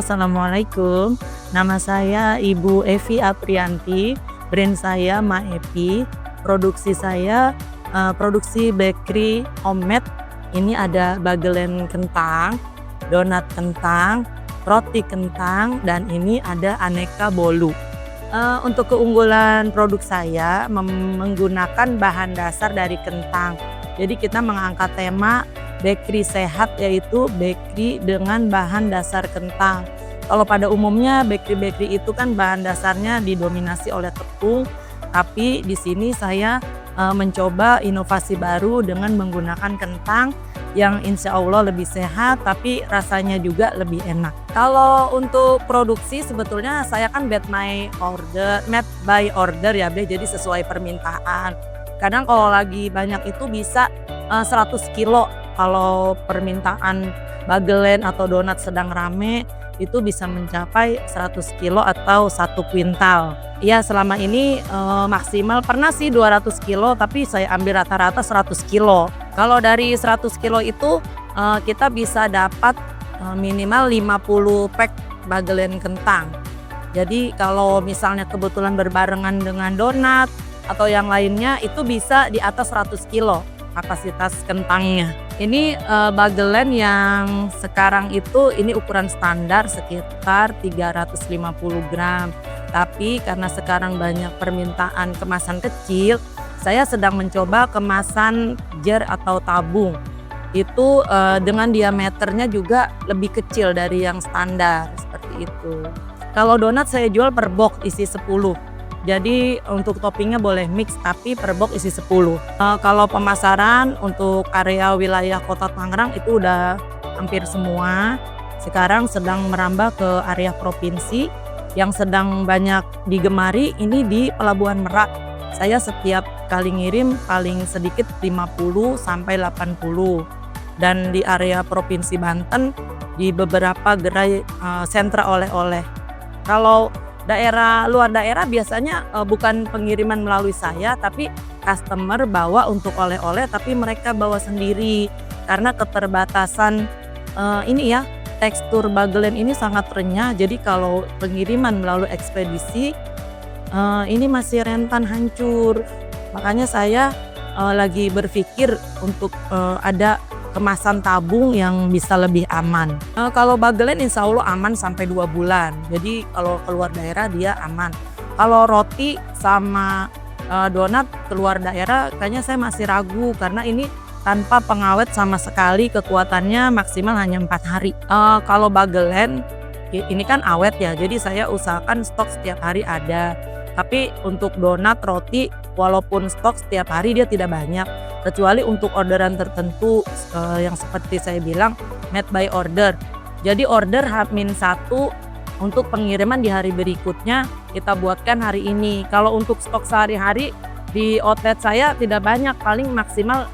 Assalamualaikum. Nama saya Ibu Evi Aprianti, brand saya Maepi. Produksi saya produksi bakery homemade. Ini ada bagelen kentang, donat kentang, roti kentang, dan ini ada aneka bolu. Untuk keunggulan produk saya menggunakan bahan dasar dari kentang. Jadi kita mengangkat tema bakery sehat, yaitu bakery dengan bahan dasar kentang. Kalau pada umumnya bakery itu kan bahan dasarnya didominasi oleh tepung, tapi di sini saya mencoba inovasi baru dengan menggunakan kentang yang insya Allah lebih sehat tapi rasanya juga lebih enak. Kalau untuk produksi sebetulnya saya kan made by order ya, jadi sesuai permintaan. Kadang kalau lagi banyak itu bisa 100 kilo. Kalau permintaan bagelen atau donat sedang rame itu bisa mencapai 100 kilo atau 1 kuintal. Ya selama ini maksimal pernah sih 200 kilo, tapi saya ambil rata-rata 100 kilo. Kalau dari 100 kilo itu kita bisa dapat minimal 50 pack bagelen kentang. Jadi kalau misalnya kebetulan berbarengan dengan donat atau yang lainnya itu bisa di atas 100 kilo kapasitas kentangnya. Ini bagelen yang sekarang itu ini ukuran standar sekitar 350 gram. Tapi karena sekarang banyak permintaan kemasan kecil, saya sedang mencoba kemasan jar atau tabung. Itu dengan diameternya juga lebih kecil dari yang standar seperti itu. Kalau donat saya jual per box isi 10. Jadi untuk toppingnya boleh mix tapi per box isi 10. Kalau pemasaran untuk area wilayah Kota Tangerang itu udah hampir semua. Sekarang sedang merambah ke area provinsi. Yang sedang banyak digemari ini di Pelabuhan Merak. Saya setiap kali ngirim paling sedikit 50 sampai 80. Dan di area Provinsi Banten di beberapa gerai sentra oleh-oleh. Kalau luar daerah biasanya bukan pengiriman melalui saya, tapi customer bawa untuk oleh-oleh tapi mereka bawa sendiri karena keterbatasan ini ya, tekstur bagelen ini sangat renyah. Jadi kalau pengiriman melalui ekspedisi ini masih rentan hancur. Makanya saya lagi berpikir untuk ada kemasan tabung yang bisa lebih aman. Kalau bagelen insya Allah aman sampai 2 bulan. Jadi kalau keluar daerah dia aman. Kalau roti sama donat keluar daerah kayaknya saya masih ragu karena ini tanpa pengawet sama sekali, kekuatannya maksimal hanya 4 hari. Kalau bagelen ini kan awet ya, jadi saya usahakan stok setiap hari ada. Tapi untuk donat, roti, walaupun stok setiap hari dia tidak banyak. Kecuali untuk orderan tertentu yang seperti saya bilang made by order. Jadi order H-1 untuk pengiriman di hari berikutnya kita buatkan hari ini. Kalau untuk stok sehari-hari di outlet saya tidak banyak, paling maksimal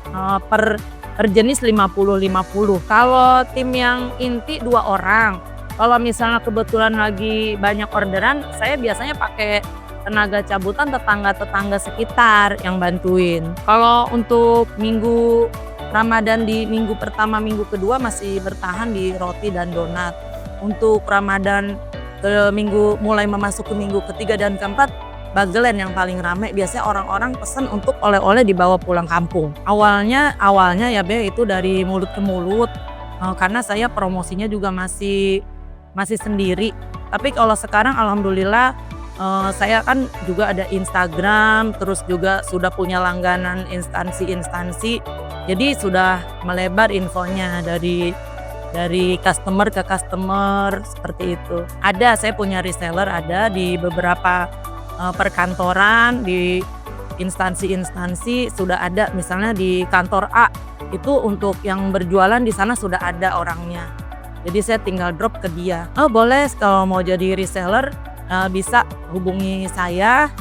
per jenis 50-50. Kalau tim yang inti 2 orang. Kalau misalnya kebetulan lagi banyak orderan, saya biasanya pakai tenaga cabutan tetangga-tetangga sekitar yang bantuin. Kalau untuk minggu Ramadan di minggu pertama, minggu kedua masih bertahan di roti dan donat. Untuk Ramadan mulai memasuki minggu ketiga dan keempat, bagelen yang paling ramai. Biasanya orang-orang pesen untuk oleh-oleh dibawa pulang kampung. Awalnya ya itu dari mulut ke mulut, karena saya promosinya juga masih sendiri. Tapi kalau sekarang alhamdulillah saya kan juga ada Instagram, terus juga sudah punya langganan instansi-instansi. Jadi sudah melebar infonya dari customer ke customer seperti itu. Saya punya reseller ada di beberapa perkantoran, di instansi-instansi sudah ada. Misalnya di kantor A itu untuk yang berjualan di sana sudah ada orangnya. Jadi saya tinggal drop ke dia. Boleh kalau mau jadi reseller bisa hubungi saya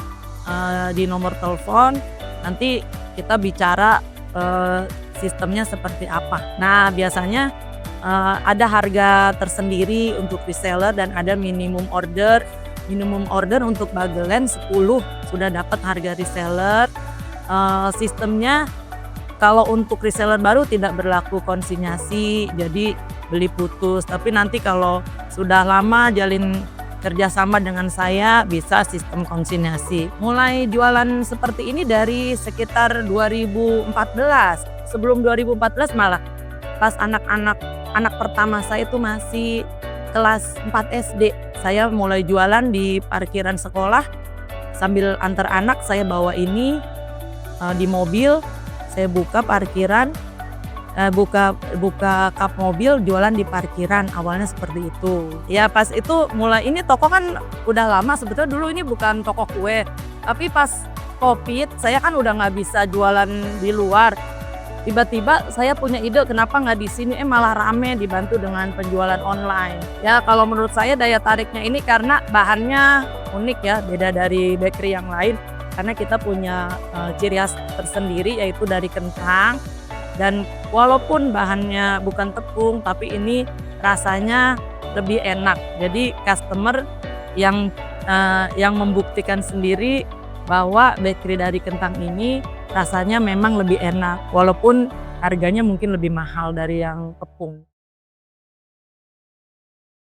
di nomor telepon. Nanti kita bicara sistemnya seperti apa. Nah biasanya ada harga tersendiri untuk reseller dan ada minimum order. Minimum order untuk bagelen 10 sudah dapat harga reseller. Sistemnya kalau untuk reseller baru tidak berlaku konsinyasi, jadi beli putus. Tapi nanti kalau sudah lama jalin kerjasama dengan saya, bisa sistem konsinyasi. Mulai jualan seperti ini dari sekitar 2014. Sebelum 2014 malah pas anak pertama saya itu masih kelas 4 SD. Saya mulai jualan di parkiran sekolah, sambil antar anak saya bawa ini di mobil, saya buka parkiran, buka kap mobil, jualan di parkiran, awalnya seperti itu. Ya pas itu mulai, ini toko kan udah lama, sebetulnya dulu ini bukan toko kue, tapi pas Covid saya kan udah nggak bisa jualan di luar. Tiba-tiba saya punya ide, kenapa nggak di sini malah rame dibantu dengan penjualan online. Ya kalau menurut saya daya tariknya ini karena bahannya unik ya, beda dari bakery yang lain. Karena kita punya ciri khas tersendiri, yaitu dari kentang. Dan walaupun bahannya bukan tepung, tapi ini rasanya lebih enak. Jadi customer yang membuktikan sendiri bahwa bakery dari kentang ini rasanya memang lebih enak, walaupun harganya mungkin lebih mahal dari yang tepung.